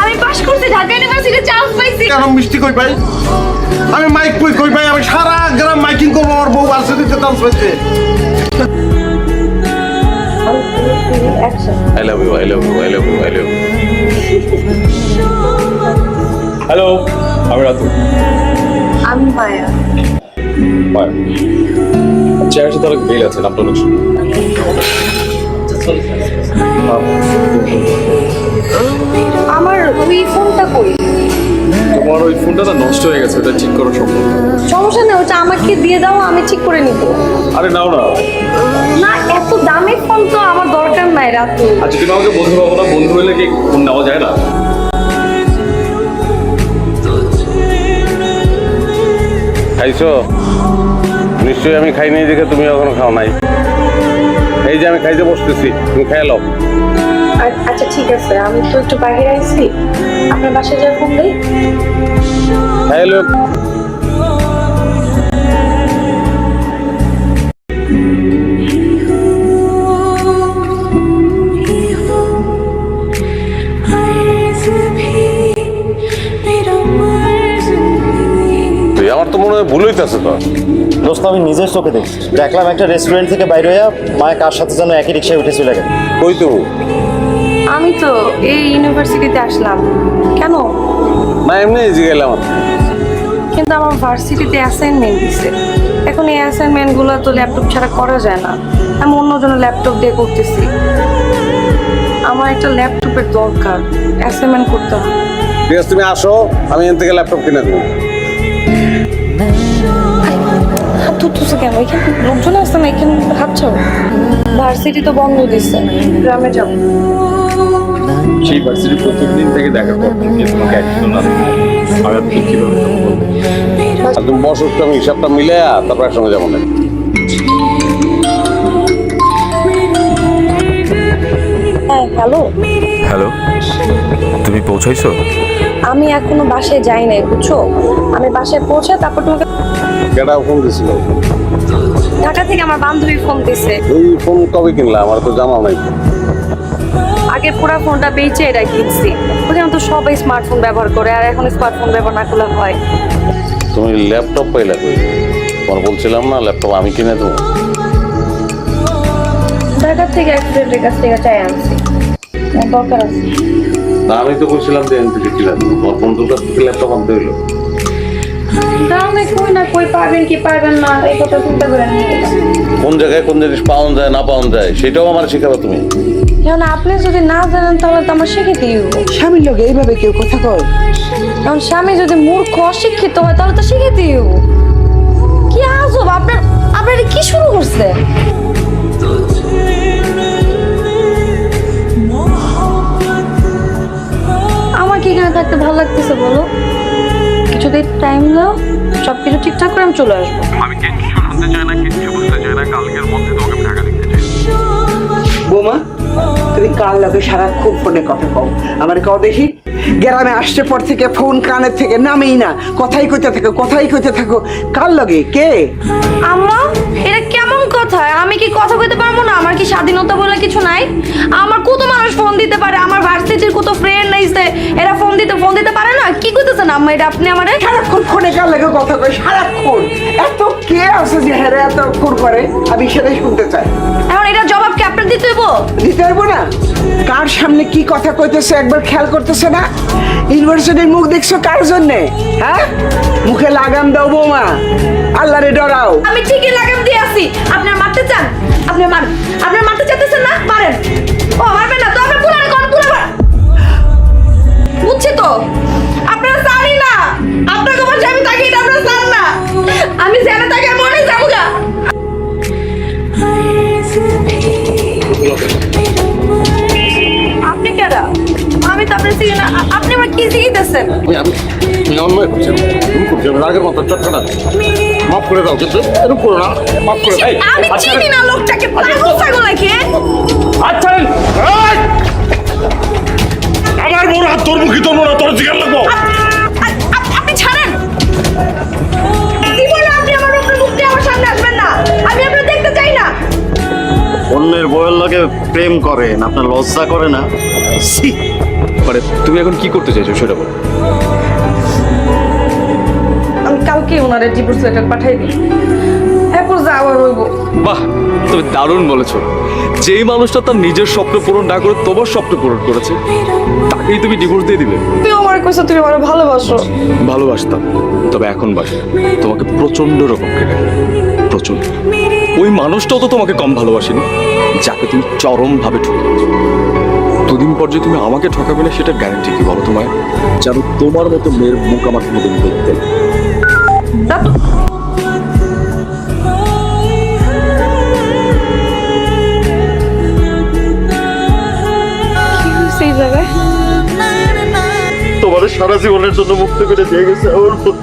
আমি পাশ করছি, Dhaka university chance পাইছি। কেন মিষ্টি কই পাই? আমি মাইক কই পাই? আমি সারা গ্রাম মাইকিং করবো, আমার বউ ভার্সিটিতে চান্স পাইছে। I love you, I love you, I love you, I love you. Hello, আমি রাতুল। আমি মায়া। চেয়ারের সাথে অনেক মিল আছে, নামটা অনেক সুন্দর। আমার ওই ফোনটা কই? তোমার ওই ফোনটা না নষ্ট হয়ে গেছে, ওটা ঠিক করা সম্ভব না। সমস্যা নেই, ওটা আমাকে দিয়ে দাও, আমি ঠিক করে নিব। আরে নাও না। না, এত দামি ফোন তো আমার দরকার নাই রাতুল। আচ্ছা তুমি আমাকে বন্ধু পাবো না, বন্ধু হইলে কি ফোন নেওয়া যায় না? খাইছো? নিশ্চয়ই আমি খাই নাই দেখে তুমি এখনো খাও নাই। এই যে আমি খাইতে বসতেছি, তুমি খাই লও। আচ্ছা ঠিক আছে, আমি তো একটু বাইরে আইছি, আপনার বাসায় যা ফোন দেই। খাই লও। আমার তো মনে হয় ভুল হইতেছে তো। দোস্ত আমি নিজের চোখে দেখছি, দেখলাম একটা রেস্টুরেন্ট থেকে বাইরে হইয়া মায়া কার সাথে যেন একই রিক্সায় উঠে চলে গেল। কই তো আমি তো এই ইউনিভার্সিটিতে আসলাম। কেন? না এমনি জিগাইলাম। কিন্তু আমার ভার্সিটিতে অ্যাসাইনমেন্ট দিছে, এখন এই অ্যাসাইনমেন্টগুলো তো ল্যাপটপ ছাড়া করা যায় না। আমি অন্যজনের ল্যাপটপ দিয়ে করতেছি। আমার একটা ল্যাপটপের দরকার, অ্যাসাইনমেন্ট করতে হবে। ঠিক আছে তুমি আসো, আমি এখান থেকে ল্যাপটপ কিনে দেবো। হাত ধুতেছে কেন? এখানে লোকজন আসছে না, এখানে হাত ছাড়ো। ভার্সিটি তো বন্ধ দিচ্ছে, গ্রামে যাবো। সেই ভার্সিটির প্রথম দিন থেকে দেখার পর থেকে তোমাকে একজন না আমি আর তুমি কিভাবে বলবো? আর তুমি বসো একটু, আমি হিসাবটা মিলে তারপর একসঙ্গে যাবো না। হ্যাঁ হ্যালো। হ্যালো, তুমি পৌঁছাইছো? আমি এখনো বাসায় যাই নাই, বুঝছো? আমি বাসায় পৌঁছে তারপর তোমাকে। কেডা ফোন দিছিল? ঢাকা থেকে আমার বান্ধবী ফোন দিছে। এই ফোন কবে কিনলা? আমার তো জানা নাই। আগে পুরা ফোনটা বেচে এটা কিনছি। ওখানে তো সবাই স্মার্টফোন ব্যবহার করে, আর এখন স্মার্টফোন ব্যবহার না করলে হয়? তুমি ল্যাপটপ পাইলা কই? তোমার বলছিলাম না ল্যাপটপ আমি কিনে দেবো। ঢাকা থেকে এক ফ্রেন্ডের কাছ থেকে চাই আনছি, আমার দরকার আছে। না আমি তো বলছিলাম যে এখান থেকে কিনে দেবো, তোমার বন্ধুর কাছ থেকে ল্যাপটপ আনতে হইলো। দামে কই না কই পাবেন কি পাবেন না, এই কথা চিন্তা করে নিয়ে গেলাম। কোন জায়গায় কোন জিনিস পাওয়া যায় না পাওয়া যায় সেটাও আমার শেখাবে তুমি। এখন আপনি যদি না জানেন তাহলে তো আমার শিখে দিই। স্বামীর লোক এইভাবে কেউ কথা কয়? কারণ স্বামী যদি মূর্খ অশিক্ষিত হয় তাহলে তো শিখে দিই। কি আজব, আপনার আপনার কি শুরু করছে? আমার কি এখানে থাকতে ভালো লাগতেছে বলো? কিছুদিন টাইম দাও, সবকিছু ঠিকঠাক করে আমি চলে আসবো। আমি কিচ্ছু শুনতে চাই না, কিচ্ছু বুঝতে চাই না, কালকের মধ্যে তোমাকে আমি ঢাকা দেখতে চাই। বোমা, তুমি কার লগে সারাক্ষণ ফোনে কথা কও? আমার কও দেখি। গ্রামে আসছে পর থেকে ফোন কানের থেকে নামেই না, কথাই কইতে থাকো। কার লগে? কে? আম্মা, এটা কেমন কথা? আমি কি কথা কইতে পারবো না? আমার কি স্বাধীনতা বলে কিছু নাই? আমার কত মানুষ ফোন দিতে পারে, আমার ভার্সিটির কত ফ্রেন্ড নাইছে, এরা ফোন দিতে পারে না? কি কইতেছেন আম্মা এটা আপনি আমারে? সারাক্ষণ ফোনে কার লগে কথা কয়? সারাক্ষণ এত কে আছে যে হ্যাঁ এত ফোন করে? আমি সেটাই শুনতে চাই। এখন এটা জবাব কি আপনার দিতে হইব? দিতে পারবো না? কার সামনে কি কথা কইতেছে একবার খেয়াল করতেছে না? ইউনিভার্সিটির মুখ দেখছো কার জন্যে? হ্যাঁ, মুখে লাগাম দাও বৌমা, আল্লাহরে ডরাও। আমি ঠিকই লাগাম দিয়ে আসি। আপনার মারতে চান? আপনার মারতে চাইতেছেন না? মারেন। ও মারবেন না তো আপনার পুলারে কোন পুলা? বুঝছি তো, আপনারা জানি না আপনাকে বলছি আমি তাকে, এটা আপনারা জান না। আমি জানা তাকে মরে যাবো গা। আপনি কেডা? আমি তো আপনার চিনি না। আপনি আমার কি শিখিতেছেন? আমি অন্যায় করছি, তুমি করছি, আমি রাগের মতো চটকাটা মাফ করে দাও, কিন্তু এরকম করো না, মাফ করে দাও। আমি চিনি না লোকটাকে, পাগল ছাগল নাকি? আচ্ছা আমার বড় হাত তোর মুখী তোর না, তোর জিজ্ঞাসা লাগবো। আপনি ছাড়েন। জীবনে আপনি আমার উপরে মুখ দিয়ে আমার সামনে আসবেন না, আমি আপনার দেখতে চাই না। অন্য অন্যের বউয়ের লগে প্রেম করেন, আপনার লজ্জা করে না? ছি! মানে তুমি এখন কি করতে চাইছো সেটা বলো। আমি কালকে ওনারে ডিভোর্স লেটার পাঠাই দিই, এরপর যা আবার হইব। বাহ, তুমি দারুণ বলেছো। যেই মানুষটা তার নিজের স্বপ্ন পূরণ না করে তোমার স্বপ্ন পূরণ করেছে তাকেই তুমি ডিভোর্স দিয়ে দিবে? তুই আমার কইছো তুমি আমার ভালোবাসো। ভালোবাসতাম, তবে এখন বাসি না। তোমাকে প্রচন্ড রকম কেটে, প্রচন্ড। ওই মানুষটাও তো তোমাকে কম ভালোবাসেনি যাকে তুমি চরম ভাবে ঠকিয়েছো। দুদিন পর যে তুমি আমাকে ঠকাবে না সেটা গ্যারান্টি কি বলো তোমায়? যেন তোমার মতো মেয়ের মুখ আমার কোনোদিন দেখতে না। ধ্যাৎ। কি হইছে এই জায়গায়? তোমার সারা জীবনের জন্য মুক্ত করে দিয়ে গেছে আমার বউ।